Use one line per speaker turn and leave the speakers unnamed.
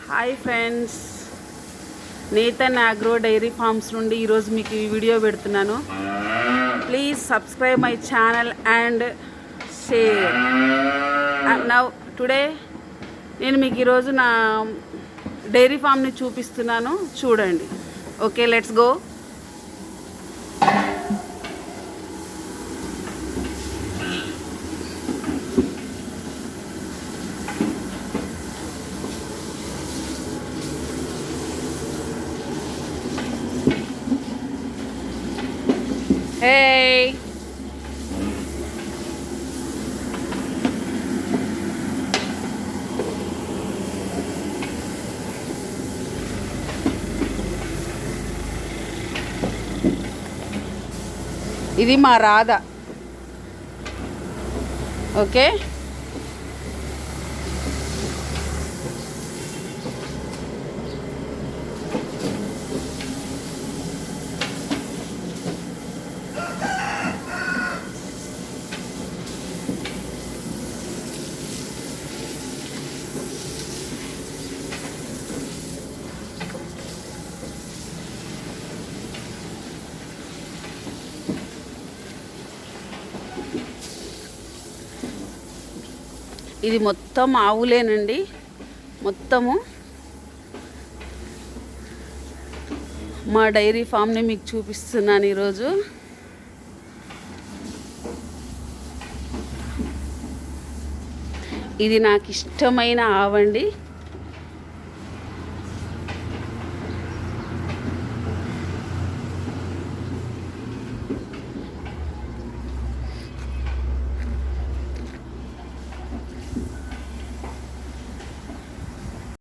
Hi friends, Nethan agro dairy farms నుండి ఈరోజు మీకు ఈ వీడియో పెడుతున్నాను. Please subscribe my channel and share. Now today నేను మీకు ఈరోజు నా డైరీ ఫామ్ని చూపిస్తున్నాను, చూడండి. Okay, let's go. Hey. ఇది మా రాధ. ఓకే, ఇది మొత్తం ఆవులేనండి. మొత్తము మా డైరీ ఫామ్ని మీకు చూపిస్తున్నాను ఈరోజు. ఇది నాకు ఇష్టమైన ఆవండి.